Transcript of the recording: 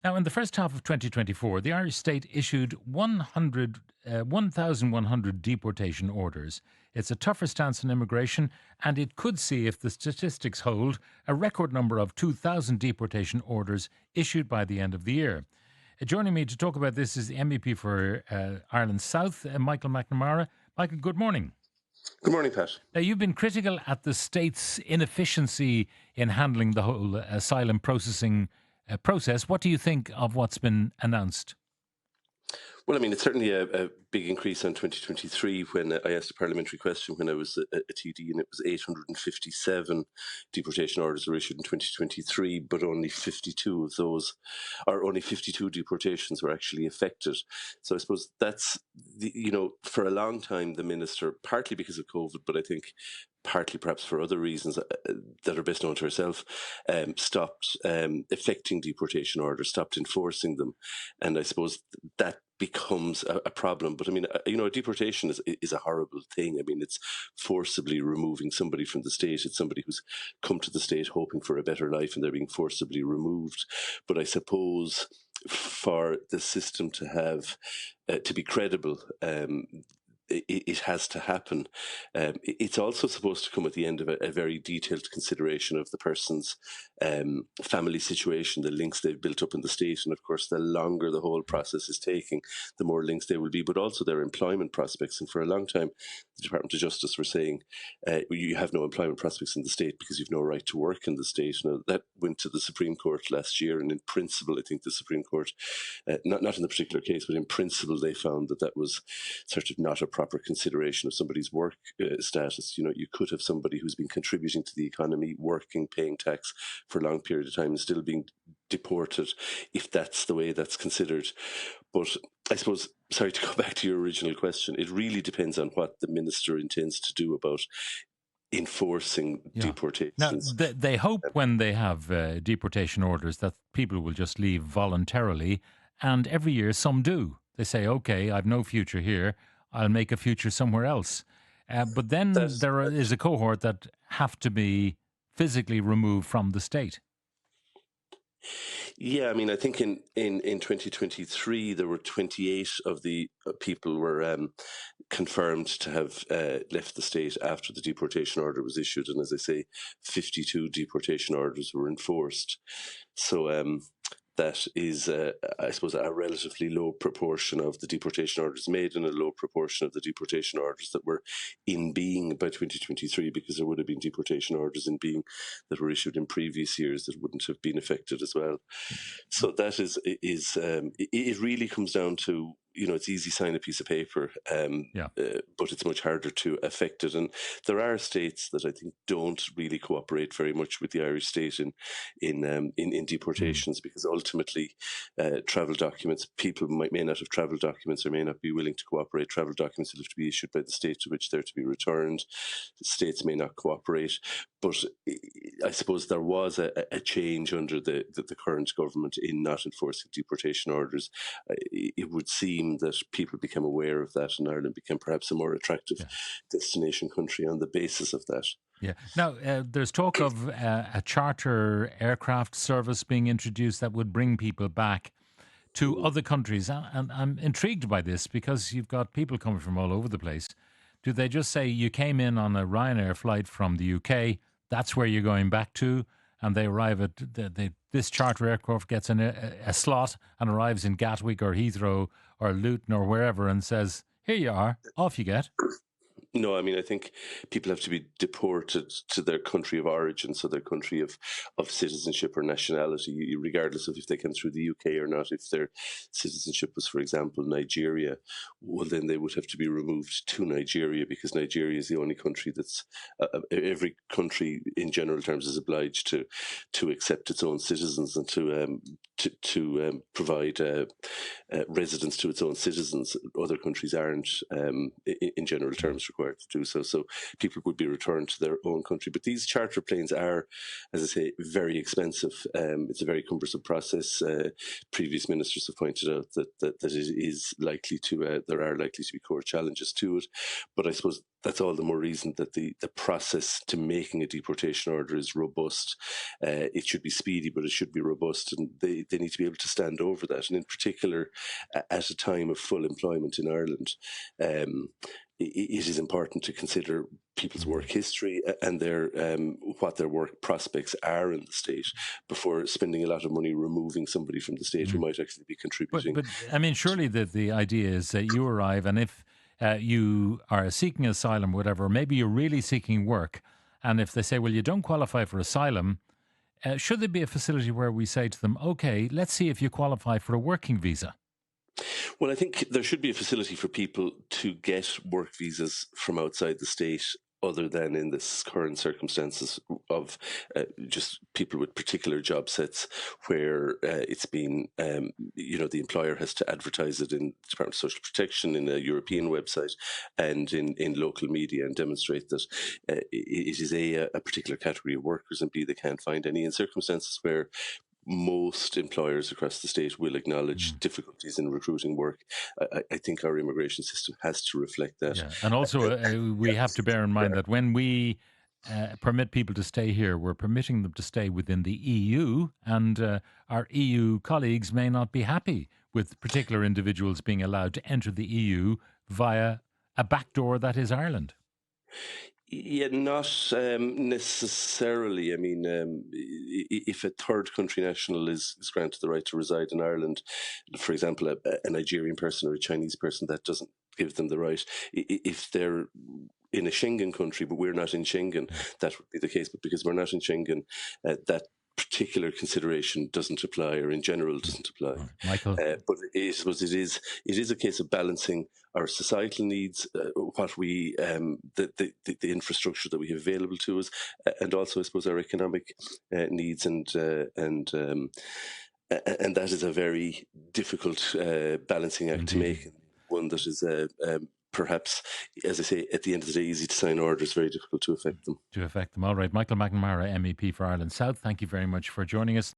Now, in the first half of 2024, the Irish state issued 1,100 deportation orders. It's a tougher stance on immigration, and it could see, if the statistics hold, a record number of 2,000 deportation orders issued by the end of the year. Joining me to talk about this is the MEP for Ireland South, Michael McNamara. Michael, good morning. Good morning, Pat. Now, you've been critical at the state's inefficiency in handling the whole asylum processing process. What do you think of what's been announced? Well, I mean, it's certainly a big increase on 2023 when I asked a parliamentary question when I was a TD, and it was 857 deportation orders were issued in 2023, but only 52 of those, or only 52 deportations were actually effected. So I suppose that's, for a long time, the minister, partly because of COVID, but I think partly perhaps for other reasons that are best known to herself, stopped effecting deportation orders, stopped enforcing them. And I suppose that becomes a problem. But I mean, a deportation is a horrible thing. I mean, it's forcibly removing somebody from the state. It's somebody who's come to the state hoping for a better life and they're being forcibly removed. But I suppose for the system to have, to be credible, it has to happen. It's also supposed to come at the end of a very detailed consideration of the person's family situation, the links they've built up in the state, and of course, the longer the whole process is taking, the more links there will be, but also their employment prospects. And for a long time, the Department of Justice were saying, you have no employment prospects in the state because you've no right to work in the state. Now, that went to the Supreme Court last year, and in principle, I think the Supreme Court, not in the particular case, but in principle, they found that was sort of not a proper consideration of somebody's work status. You could have somebody who's been contributing to the economy, working, paying tax for a long period of time and still being deported if that's the way that's considered. But I suppose, sorry to go back to your original question, it really depends on what the minister intends to do about enforcing Yeah. Now, deportations. they hope when they have deportation orders that people will just leave voluntarily, and every year some do. They say, okay, I've no future here, I'll make a future somewhere else. But then That there is a cohort that have to be physically removed from the state. Yeah, I mean, I think in 2023 there were 28 of the people were confirmed to have left the state after the deportation order was issued, and as I say, 52 deportation orders were enforced. So that is, I suppose, a relatively low proportion of the deportation orders made and a low proportion of the deportation orders that were in being by 2023, because there would have been deportation orders in being that were issued in previous years that wouldn't have been affected as well. So that is it really comes down to, it's easy to sign a piece of paper, Yeah. but it's much harder to affect it. And there are states that I think don't really cooperate very much with the Irish state in Mm. deportations, because ultimately travel documents, people may not have travel documents or may not be willing to cooperate. Travel documents will have to be issued by the state to which they're to be returned. The states may not cooperate. But I suppose there was a change under the current government in not enforcing deportation orders. It would seem that people became aware of that, and Ireland became perhaps a more attractive Yeah. destination country on the basis of that. Yeah. Now, there's talk of a charter aircraft service being introduced that would bring people back to Mm. other countries. And I'm intrigued by this because you've got people coming from all over the place. Do they just say you came in on a Ryanair flight from the UK, that's where you're going back to, and they arrive at this charter aircraft gets a slot and arrives in Gatwick or Heathrow or Luton or wherever and says, here you are, off you get. No, I mean, I think people have to be deported to their country of origin, so their country of citizenship or nationality, regardless of if they came through the UK or not. If their citizenship was, for example, Nigeria, well, then they would have to be removed to Nigeria, because Nigeria is the only country that's, every country in general terms is obliged to accept its own citizens and to provide residence to its own citizens. Other countries aren't, in general terms, required to do so. So people would be returned to their own country. But these charter planes are, as I say, very expensive. It's a very cumbersome process. Previous ministers have pointed out that it is likely to, there are likely to be court challenges to it. But I suppose that's all the more reason that the process to making a deportation order is robust. It should be speedy, but it should be robust, and they need to be able to stand over that. And in particular, at a time of full employment in Ireland, it is important to consider people's work history and their what their work prospects are in the state before spending a lot of money removing somebody from the state who might actually be contributing. But I mean, surely the idea is that you arrive, and if you are seeking asylum, whatever, maybe you're really seeking work, and if they say, well, you don't qualify for asylum, should there be a facility where we say to them, okay, let's see if you qualify for a working visa? Well, I think there should be a facility for people to get work visas from outside the state, other than in this current circumstances of just people with particular job sets where it's been, the employer has to advertise it in the Department of Social Protection, in a European website, and in local media, and demonstrate that it is a particular category of workers, and B, they can't find any, in circumstances where most employers across the state will acknowledge difficulties in recruiting work. I think our immigration system has to reflect that. Yeah, and also we have to bear in mind that when we permit people to stay here, we're permitting them to stay within the EU, and our EU colleagues may not be happy with particular individuals being allowed to enter the EU via a backdoor that is Ireland. Yeah, not necessarily. I mean, if a third country national is granted the right to reside in Ireland, for example, a Nigerian person or a Chinese person, that doesn't give them the right. If they're in a Schengen country, but we're not in Schengen, that would be the case. But because we're not in Schengen, that particular consideration doesn't apply, or in general doesn't apply. Michael? But I suppose it is a case of balancing our societal needs, what we the infrastructure that we have available to us, and also I suppose our economic needs, and that is a very difficult balancing act to make, one that is perhaps, as I say, at the end of the day, easy to sign orders, very difficult to affect them. All right. Michael McNamara, MEP for Ireland South, thank you very much for joining us.